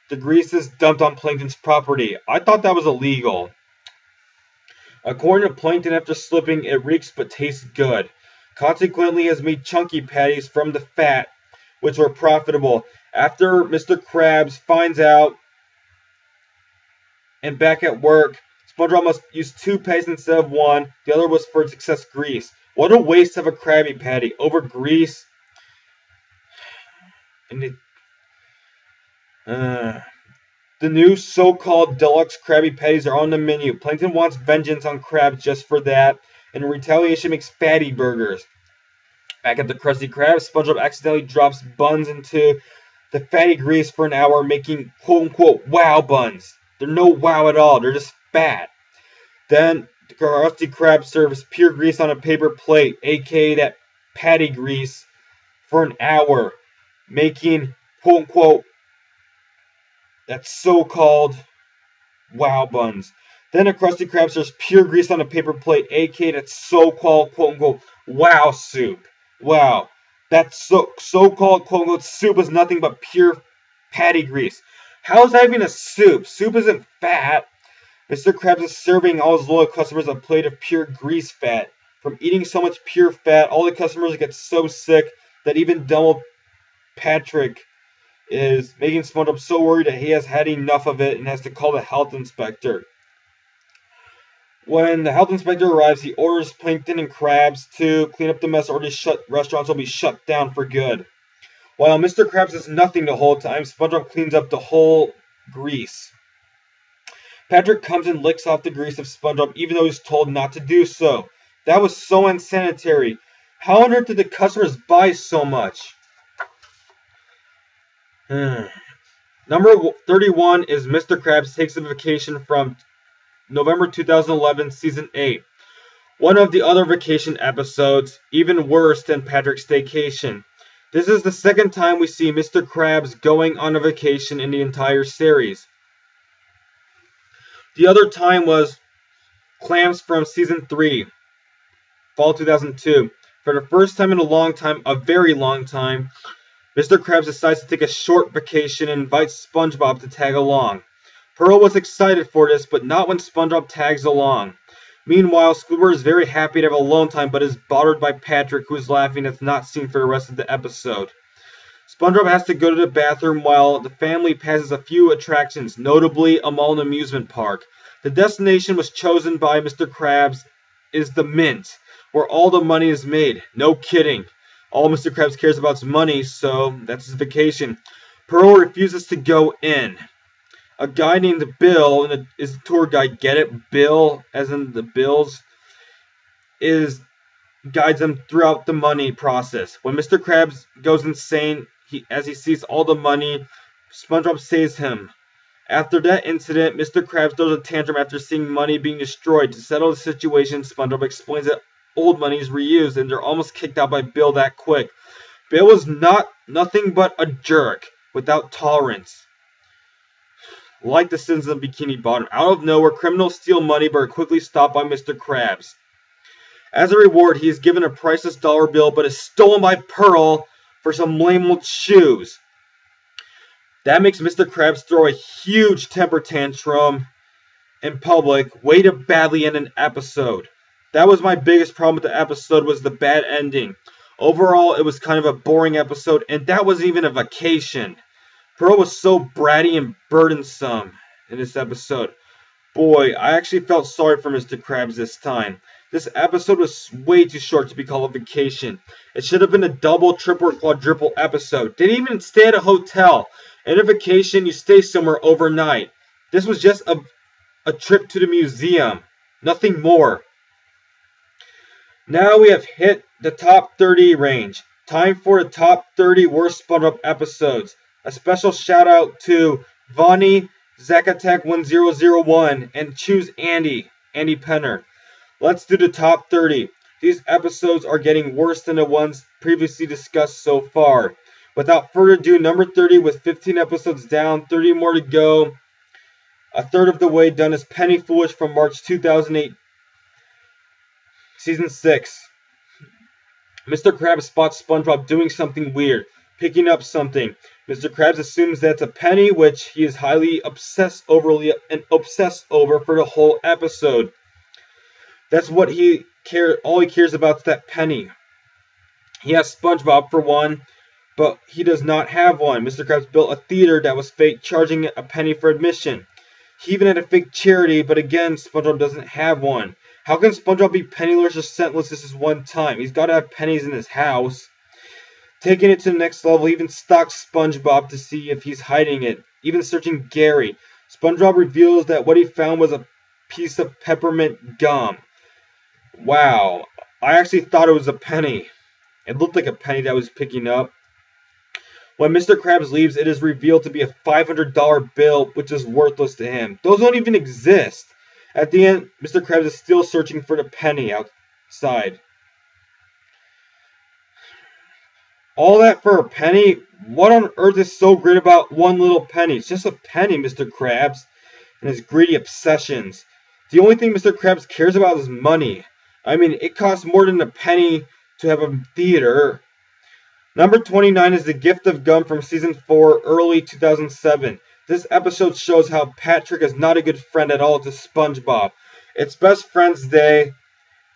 the grease is dumped on Plankton's property. I thought that was illegal. According to Plankton, after slipping, it reeks but tastes good. Consequently, he has made chunky patties from the fat, which were profitable. After Mr. Krabs finds out and back at work, SpongeBob must use 2 patties instead of 1. The other was for its excess grease. What a waste of a Krabby Patty. Over grease. And the new so-called deluxe Krabby Patties are on the menu. Plankton wants vengeance on Krabs just for that, and in retaliation makes fatty burgers. Back at the Krusty Krab, SpongeBob accidentally drops buns into the fatty grease for an hour, making quote-unquote wow buns. They're no wow at all, they're just fat. Then the Krusty Krab serves pure grease on a paper plate, aka that patty grease, for an hour, making quote-unquote that so-called wow buns. Then a Krusty Krab serves pure grease on a paper plate, aka that so-called quote-unquote wow soup. Wow. That so-called quote-unquote soup is nothing but pure patty grease. How is that even a soup? Soup isn't fat. Mr. Krabs is serving all his loyal customers a plate of pure grease fat. From eating so much pure fat, all the customers get so sick that even Donald Patrick is making SpongeBob so worried that he has had enough of it and has to call the health inspector. When the health inspector arrives, he orders Plankton and Krabs to clean up the mess or the restaurants will be shut down for good. While Mr. Krabs does nothing the whole time, SpongeBob cleans up the whole grease. Patrick comes and licks off the grease of SpongeBob even though he's told not to do so. That was so unsanitary. How on earth did the customers buy so much? Number 31 is Mr. Krabs Takes a Vacation from November 2011, Season 8. One of the other vacation episodes, even worse than Patrick's Staycation. This is the second time we see Mr. Krabs going on a vacation in the entire series. The other time was Clams from Season 3, Fall 2002. For the first time in a long time, a very long time, Mr. Krabs decides to take a short vacation and invites SpongeBob to tag along. Pearl was excited for this, but not when SpongeBob tags along. Meanwhile, Squidward is very happy to have alone time, but is bothered by Patrick, who is laughing and is not seen for the rest of the episode. SpongeBob has to go to the bathroom while the family passes a few attractions, notably a mall and amusement park. The destination was chosen by Mr. Krabs is the Mint, where all the money is made. No kidding. All Mr. Krabs cares about is money, so that's his vacation. Pearl refuses to go in. A guy named Bill is the tour guide. Get it? Bill, as in the bills, guides them throughout the money process. When Mr. Krabs goes insane, as he sees all the money, SpongeBob saves him. After that incident, Mr. Krabs throws a tantrum after seeing money being destroyed. To settle the situation, SpongeBob explains that old money is reused, and they're almost kicked out by Bill that quick. Bill was nothing but a jerk, without tolerance. Like the sins of Bikini Bottom. Out of nowhere, criminals steal money but are quickly stopped by Mr. Krabs. As a reward, he is given a priceless dollar bill but is stolen by Pearl for some lame old shoes. That makes Mr. Krabs throw a huge temper tantrum in public, way to badly end an episode. That was my biggest problem with the episode, was the bad ending. Overall, it was kind of a boring episode, and that wasn't even a vacation. Pearl was so bratty and burdensome in this episode. Boy, I actually felt sorry for Mr. Krabs this time. This episode was way too short to be called a vacation. It should have been a double, triple, or quadruple episode. Didn't even stay at a hotel. In a vacation, you stay somewhere overnight. This was just a trip to the museum. Nothing more. Now we have hit the top 30 range. Time for the top 30 worst SpongeBob episodes. A special shout out to Vonnie, Zacatech1001, and Choose Andy Penner. Let's do the top 30. These episodes are getting worse than the ones previously discussed so far. Without further ado, number 30 with 15 episodes down, 30 more to go. A third of the way done is Penny Foolish from March 2008, Season 6. Mr. Krabs spots SpongeBob doing something weird, picking up something. Mr. Krabs assumes that's a penny, which he is highly obsessed over for the whole episode. That's what all he cares about is that penny. He has SpongeBob for one, but he does not have one. Mr. Krabs built a theater that was fake, charging a penny for admission. He even had a fake charity, but again, SpongeBob doesn't have one. How can SpongeBob be penniless or centless this is one time? He's got to have pennies in his house. Taking it to the next level, he even stalks SpongeBob to see if he's hiding it. Even searching Gary. SpongeBob reveals that what he found was a piece of peppermint gum. Wow. I actually thought it was a penny. It looked like a penny that I was picking up. When Mr. Krabs leaves, it is revealed to be a $500 bill, which is worthless to him. Those don't even exist. At the end, Mr. Krabs is still searching for the penny outside. All that for a penny? What on earth is so great about one little penny? It's just a penny, Mr. Krabs, and his greedy obsessions. The only thing Mr. Krabs cares about is money. I mean, it costs more than a penny to have a theater. Number 29 is The Gift of Gum from Season 4, early 2007. This episode shows how Patrick is not a good friend at all to SpongeBob. It's Best Friends Day,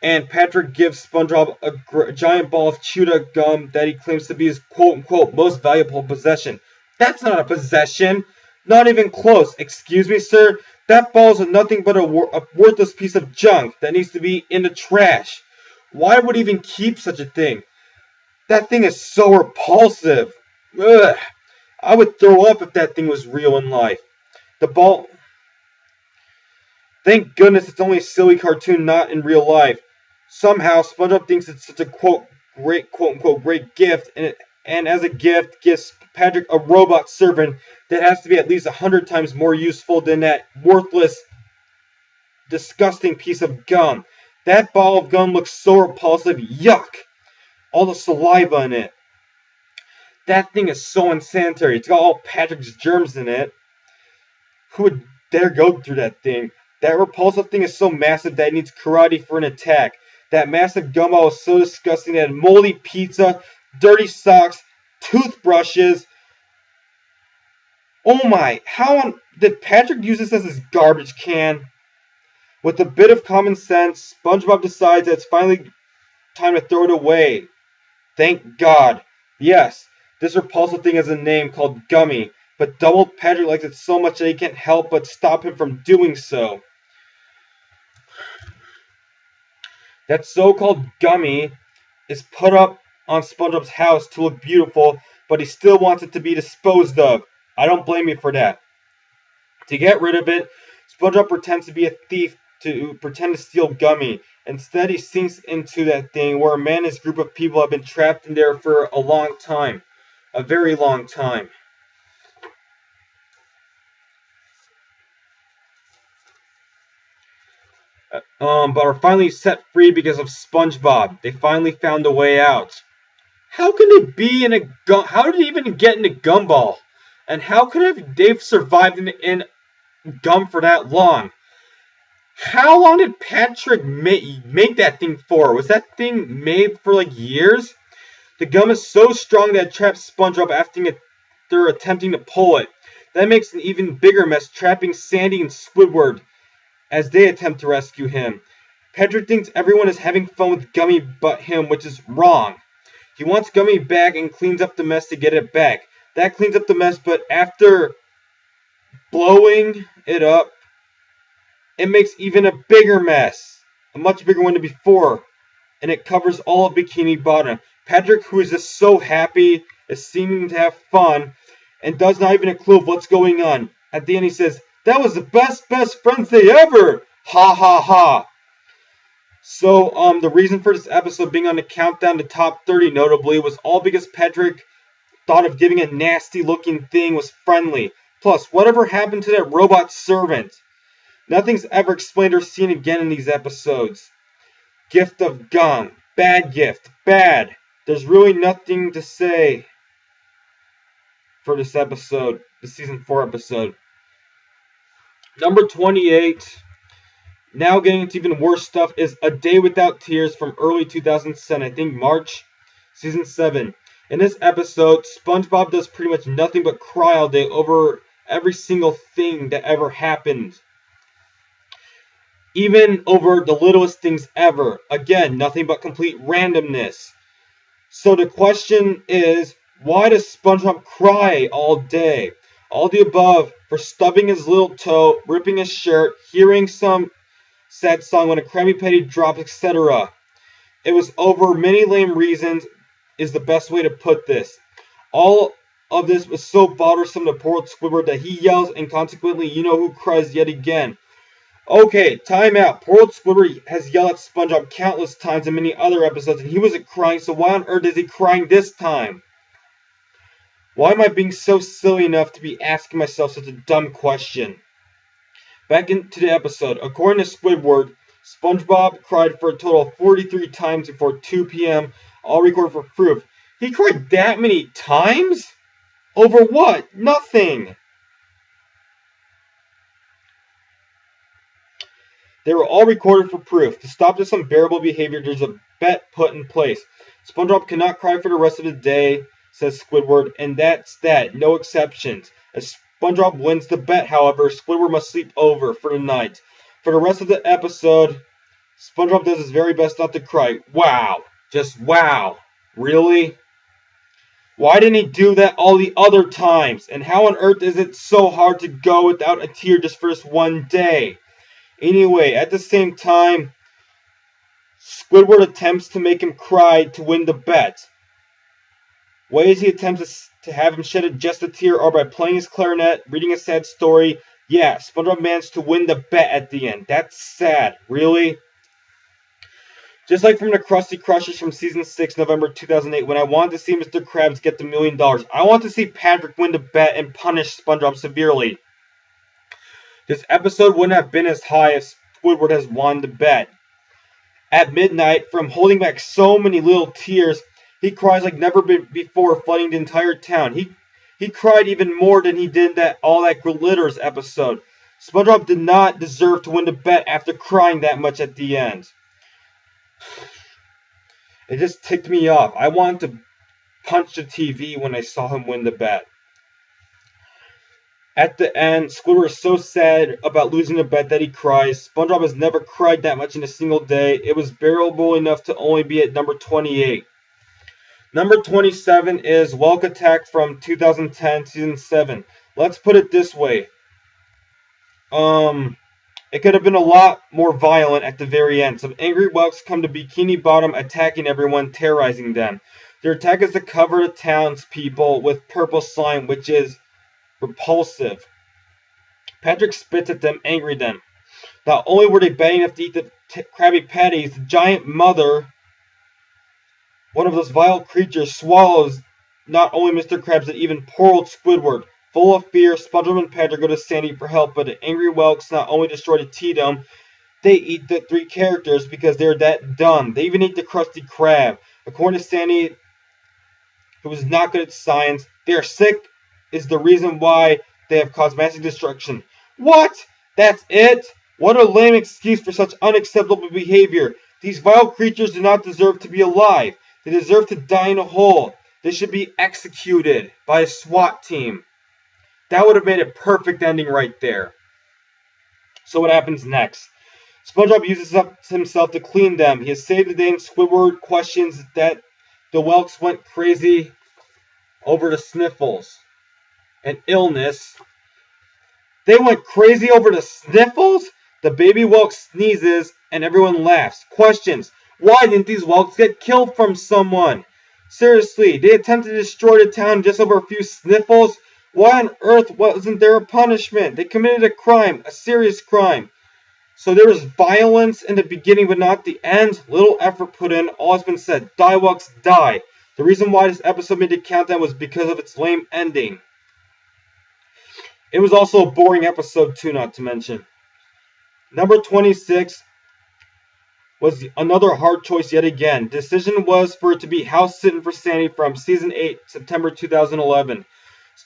and Patrick gives SpongeBob a giant ball of chewed gum that he claims to be his quote-unquote most valuable possession. That's not a possession. Not even close. Excuse me, sir? That ball is nothing but a worthless piece of junk that needs to be in the trash. Why would he even keep such a thing? That thing is so repulsive. Ugh. I would throw up if that thing was real in life. The ball... Thank goodness it's only a silly cartoon, not in real life. Somehow, SpongeBob thinks it's such a quote-unquote great gift, and as a gift, gives Patrick a robot servant that has to be at least 100 times more useful than that worthless, disgusting piece of gum. That ball of gum looks so repulsive. Yuck! All the saliva in it. That thing is so unsanitary. It's got all Patrick's germs in it. Who would dare go through that thing? That repulsive thing is so massive that it needs karate for an attack. That massive gumball is so disgusting that it had moldy pizza, dirty socks, toothbrushes. Oh my, did Patrick use this as his garbage can? With a bit of common sense, SpongeBob decides that it's finally time to throw it away. Thank God. Yes, this repulsive thing has a name called Gummy, but Double Patrick likes it so much that he can't help but stop him from doing so. That so-called Gummy is put up on SpongeBob's house to look beautiful, but he still wants it to be disposed of. I don't blame you for that. To get rid of it, SpongeBob pretends to be a thief to pretend to steal Gummy. Instead, he sinks into that thing where a man and his group of people have been trapped in there for a long time. A very long time. But are finally set free because of SpongeBob. They finally found a way out. How can they be in a gum? How did they even get in a gumball? And how could they've survived in gum for that long? How long did Patrick make that thing for? Was that thing made for like years? The gum is so strong that it traps SpongeBob after they're attempting to pull it. That makes an even bigger mess, trapping Sandy and Squidward as they attempt to rescue him. Patrick thinks everyone is having fun with Gummy but him, which is wrong. He wants Gummy back and cleans up the mess to get it back. That cleans up the mess, but after blowing it up, it makes even a bigger mess. A much bigger one than before. And it covers all of Bikini Bottom. Patrick, who is just so happy, is seeming to have fun, and does not even a clue of what's going on. At the end, he says, "That was the best friends day ever! Ha ha ha!" So, the reason for this episode being on the countdown to top 30, notably, was all because Patrick thought of giving a nasty-looking thing was friendly. Plus, whatever happened to that robot servant? Nothing's ever explained or seen again in these episodes. Gift of gum. Bad gift. Bad. There's really nothing to say for this episode, the season 4 episode. Number 28, now getting into even worse stuff, is A Day Without Tears from early 2007, I think March, season 7. In this episode, SpongeBob does pretty much nothing but cry all day over every single thing that ever happened. Even over the littlest things ever. Again, nothing but complete randomness. So the question is, why does SpongeBob cry all day? All the above for stubbing his little toe, ripping his shirt, hearing some sad song when a Krabby Patty drops, etc. It was over many lame reasons is the best way to put this. All of this was so bothersome to poor old Squidward that he yells, and consequently, you know who cries yet again. Okay, time out. Poor old Squidward has yelled at SpongeBob countless times in many other episodes, and he wasn't crying, so why on earth is he crying this time? Why am I being so silly enough to be asking myself such a dumb question? Back into the episode. According to Squidward, SpongeBob cried for a total of 43 times before 2 p.m., all recorded for proof. He cried that many times? Over what? Nothing! They were all recorded for proof. To stop this unbearable behavior, there's a bet put in place. SpongeBob cannot cry for the rest of the day, says Squidward, and that's that. No exceptions. As SpongeBob wins the bet, however, Squidward must sleep over for the night. For the rest of the episode, SpongeBob does his very best not to cry. Wow. Just wow. Really? Why didn't he do that all the other times? And how on earth is it so hard to go without a tear just for this one day? Anyway, at the same time, Squidward attempts to make him cry to win the bet. Ways he attempts to have him shed just a tear are by playing his clarinet, reading a sad story. Yeah, SpongeBob managed to win the bet at the end. That's sad. Really? Just like from the Krusty Crushers from Season 6, November 2008, when I wanted to see Mr. Krabs get the $1 million, I want to see Patrick win the bet and punish SpongeBob severely. This episode wouldn't have been as high if Squidward has won the bet. At midnight, from holding back so many little tears, he cries like never before, flooding the entire town. He cried even more than he did all that Glitters episode. SpongeBob did not deserve to win the bet after crying that much at the end. It just ticked me off. I wanted to punch the TV when I saw him win the bet. At the end, Squidward is so sad about losing the bet that he cries. SpongeBob has never cried that much in a single day. It was bearable enough to only be at number 28. Number 27 is Welk Attack from 2010, Season 7. Let's put it this way. It could have been a lot more violent at the very end. Some angry Welks come to Bikini Bottom, attacking everyone, terrorizing them. Their attack is to cover the townspeople with purple slime, which is repulsive. Patrick spits at them, angry them. Not only were they bad enough to eat the Krabby Patties, the giant mother, one of those vile creatures, swallows not only Mr. Krabs, but even poor old Squidward. Full of fear, SpongeBob and Patrick go to Sandy for help, but the angry Welks not only destroy the Tea-Dome, they eat the 3 characters because they're that dumb. They even eat the Krusty Krab. According to Sandy, who is not good at science, they are sick is the reason why they have caused massive destruction. What? That's it? What a lame excuse for such unacceptable behavior. These vile creatures do not deserve to be alive. They deserve to die in a hole. They should be executed by a SWAT team. That would have made a perfect ending right there. So what happens next? SpongeBob uses up himself to clean them. He has saved the day, and Squidward questions that the whelks went crazy over the sniffles. An illness. They went crazy over the sniffles? The baby whelk sneezes and everyone laughs. Questions. Why didn't these whelks get killed from someone? Seriously, they attempted to destroy the town just over a few sniffles? Why on earth wasn't there a punishment? They committed a crime, a serious crime. So there was violence in the beginning but not the end. Little effort put in, all has been said. Die whelks die. The reason why this episode made the countdown was because of its lame ending. It was also a boring episode too, not to mention. Number 26 was another hard choice yet again. Decision was for it to be House Sitting for Sandy from Season 8, September 2011.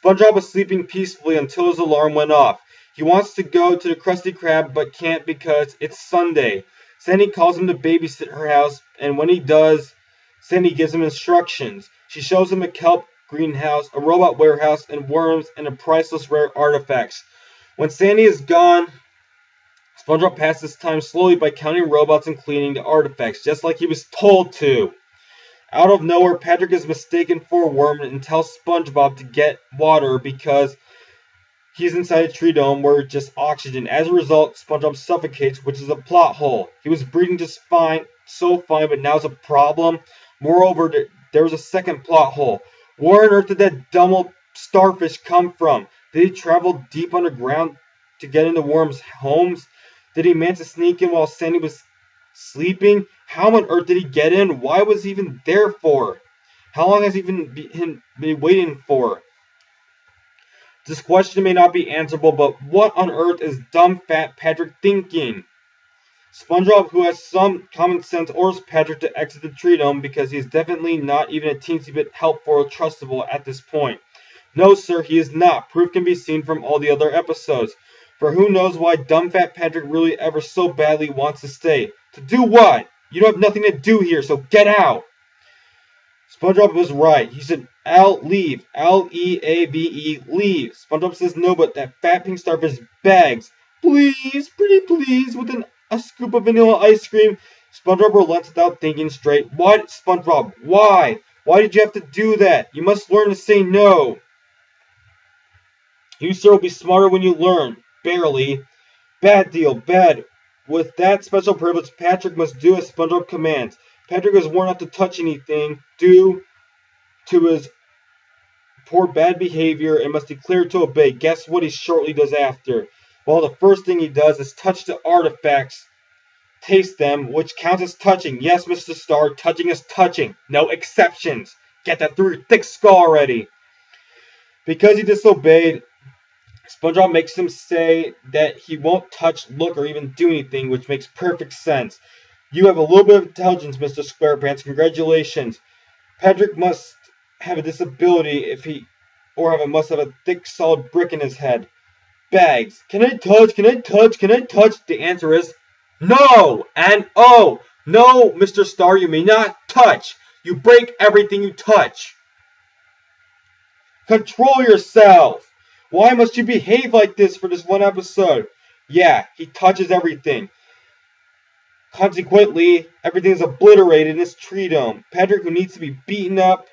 SpongeBob was sleeping peacefully until his alarm went off. He wants to go to the Krusty Krab but can't because it's Sunday. Sandy calls him to babysit her house, and when he does, Sandy gives him instructions. She shows him a kelp greenhouse, a robot warehouse, and worms, and a priceless rare artifacts. When Sandy is gone, SpongeBob passes time slowly by counting robots and cleaning the artifacts, just like he was told to. Out of nowhere, Patrick is mistaken for a worm and tells SpongeBob to get water because he's inside a tree dome where it's just oxygen. As a result, SpongeBob suffocates, which is a plot hole. He was breathing just fine, so fine, but now it's a problem. Moreover, there was a second plot hole. Where on earth did that dumb old starfish come from? Did he travel deep underground to get into worms' homes? Did he manage to sneak in while Sandy was sleeping? How on earth did he get in? Why was he even there for? How long has he been waiting for? This question may not be answerable, but what on earth is dumb fat Patrick thinking? SpongeBob, who has some common sense, orders Patrick to exit the tree dome because he is definitely not even a teensy bit helpful or trustable at this point. No, sir, he is not. Proof can be seen from all the other episodes. For who knows why dumb fat Patrick really ever so badly wants to stay. To do what? You don't have nothing to do here, so get out! SpongeBob was right. He said, leave. L-E-A-V-E, leave. SpongeBob says no, but that fat pink starfish begs. Please, pretty please, with a scoop of vanilla ice cream. SpongeBob relents without thinking straight. Why, SpongeBob? Why? Why did you have to do that? You must learn to say no. You, sir, will be smarter when you learn. Barely. Bad deal, bad. With that special privilege, Patrick must do as SpongeBob commands. Patrick is warned not to touch anything due to his poor bad behavior and must declare to obey. Guess what he shortly does after? Well, the first thing he does is touch the artifacts, taste them, which counts as touching. Yes, Mr. Star, touching is touching. No exceptions. Get that through your thick skull already. Because he disobeyed, SpongeBob makes him say that he won't touch, look, or even do anything, which makes perfect sense. You have a little bit of intelligence, Mr. SquarePants. Congratulations. Patrick must have a disability must have a thick, solid brick in his head. Bags. Can I touch? Can I touch? Can I touch? The answer is no and oh. No, Mr. Star, you may not touch. You break everything you touch. Control yourself. Why must you behave like this for this one episode? Yeah, he touches everything. Consequently, everything is obliterated in this tree dome. Patrick, who needs to be beaten up,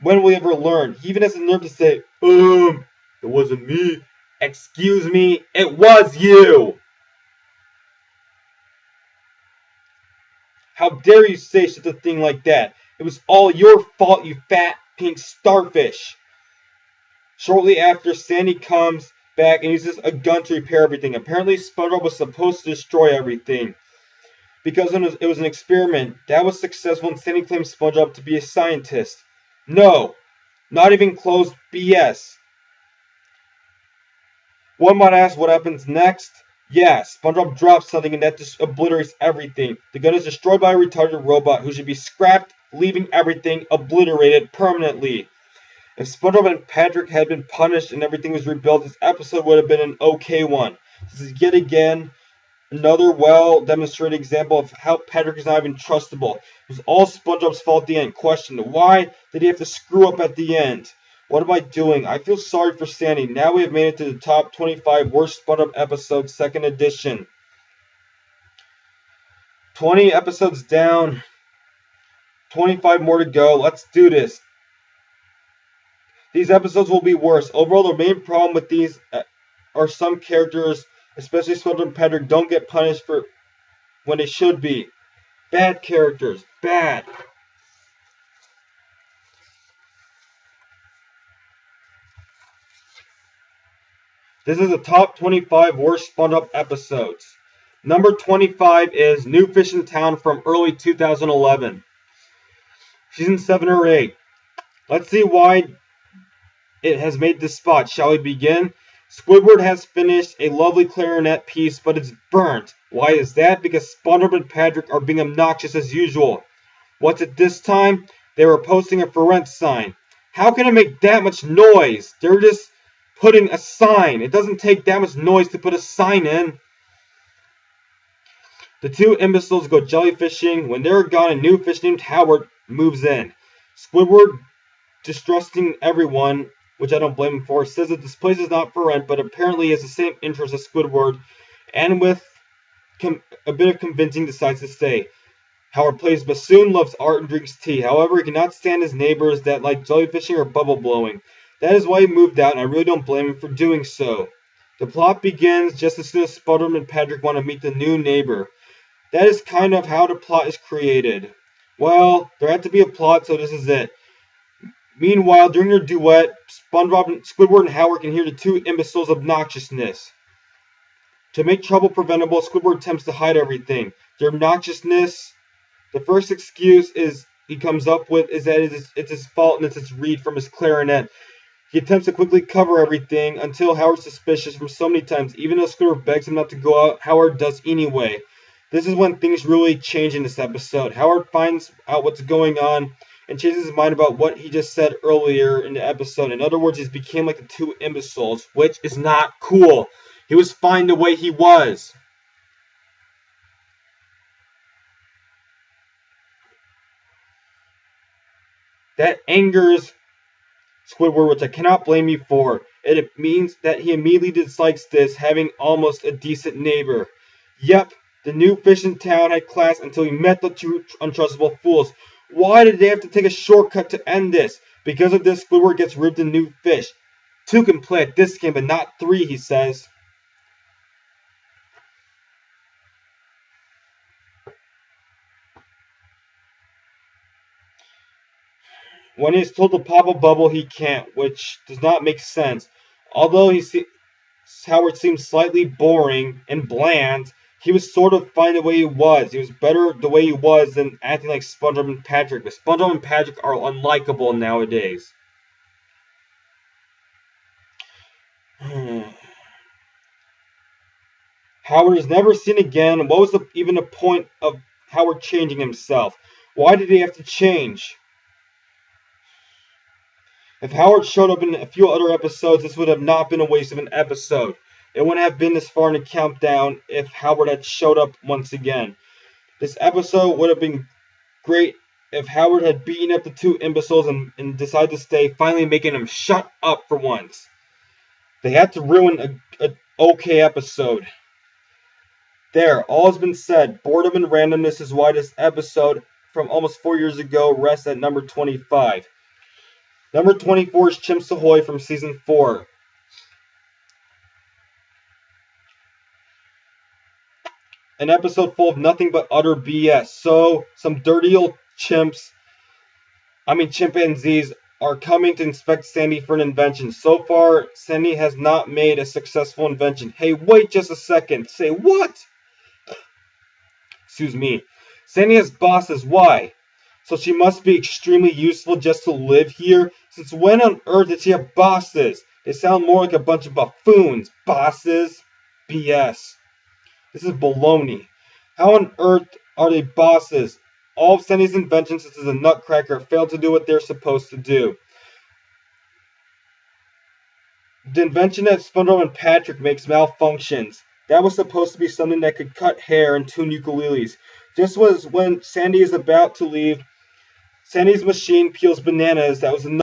when will he ever learn? He even has the nerve to say, it wasn't me. Excuse me, it was you. How dare you say such a thing like that? It was all your fault, you fat pink starfish. Shortly after, Sandy comes back and uses a gun to repair everything. Apparently, SpongeBob was supposed to destroy everything because it was an experiment. That was successful, and Sandy claims SpongeBob to be a scientist. No, not even close. BS. One might ask what happens next. Yeah, SpongeBob drops something and that just obliterates everything. The gun is destroyed by a retarded robot who should be scrapped, leaving everything obliterated permanently. If SpongeBob and Patrick had been punished and everything was rebuilt, this episode would have been an okay one. This is yet again another well-demonstrated example of how Patrick is not even trustable. It was all SpongeBob's fault at the end. Question, why did he have to screw up at the end? What am I doing? I feel sorry for Sandy. Now we have made it to the top 25 worst SpongeBob episodes, second edition. 20 episodes down. 25 more to go. Let's do this. These episodes will be worse. Overall, the main problem with these are some characters, especially SpongeBob and Patrick, don't get punished for when they should be. Bad characters. Bad. This is the top 25 worst SpongeBob episodes. Number 25 is New Fish in Town from early 2011. Season 7 or 8. Let's see why it has made this spot. Shall we begin? Squidward has finished a lovely clarinet piece, but it's burnt. Why is that? Because SpongeBob and Patrick are being obnoxious as usual. What's it this time? They were posting a for rent sign. How can it make that much noise? They're just putting a sign. It doesn't take that much noise to put a sign in. The two imbeciles go jellyfishing. When they're gone, a new fish named Howard moves in. Squidward, distrusting everyone, which I don't blame him for, says that this place is not for rent, but apparently has the same interest as Squidward, and with a bit of convincing decides to stay. Howard plays bassoon, loves art, and drinks tea. However, he cannot stand his neighbors that like jellyfishing or bubble blowing. That is why he moved out, and I really don't blame him for doing so. The plot begins just as soon as SpongeBob and Patrick want to meet the new neighbor. That is kind of how the plot is created. Well, there had to be a plot, so this is it. Meanwhile, during their duet, Squidward and Howard can hear the two imbeciles' obnoxiousness. To make trouble preventable, Squidward attempts to hide everything. Their obnoxiousness, the first excuse he comes up with is that it's his fault and it's his reed from his clarinet. He attempts to quickly cover everything until Howard's suspicious from so many times. Even though Squidward begs him not to go out, Howard does anyway. This is when things really change in this episode. Howard finds out what's going on and changes his mind about what he just said earlier in the episode. In other words, he became like the two imbeciles, which is not cool. He was fine the way he was. That angers Squidward, which I cannot blame you for. It means that he immediately dislikes this, having almost a decent neighbor. Yep, the new fish in town had class until he met the two untrustable fools. Why did they have to take a shortcut to end this? Because of this, Squidward gets ripped a new fish. 2 can play at this game, but not 3, he says. When he is told to pop a bubble, he can't, which does not make sense. Although Howard seems slightly boring and bland, he was sort of fine the way he was. He was better the way he was than acting like SpongeBob and Patrick. But SpongeBob and Patrick are unlikable nowadays. Howard is never seen again. What was even the point of Howard changing himself? Why did he have to change? If Howard showed up in a few other episodes, this would have not been a waste of an episode. It wouldn't have been this far in the countdown if Howard had showed up once again. This episode would have been great if Howard had beaten up the two imbeciles and decided to stay, finally making them shut up for once. They had to ruin an okay episode. There, all has been said. Boredom and randomness is why this episode from almost 4 years ago rests at number 25. Number 24 is Chimps Ahoy from Season 4. An episode full of nothing but utter BS. So, some dirty old chimpanzees are coming to inspect Sandy for an invention. So far, Sandy has not made a successful invention. Hey, wait just a second. Say what? Excuse me. Sandy has bosses. Why? So she must be extremely useful just to live here? Since when on earth did she have bosses? They sound more like a bunch of buffoons. Bosses? BS. This is baloney. How on earth are they bosses? All of Sandy's inventions, such as a nutcracker, failed to do what they're supposed to do. The invention that SpongeBob and Patrick makes malfunctions. That was supposed to be something that could cut hair and tune ukuleles. Just was when Sandy is about to leave, Sandy's machine peels bananas. That was enough.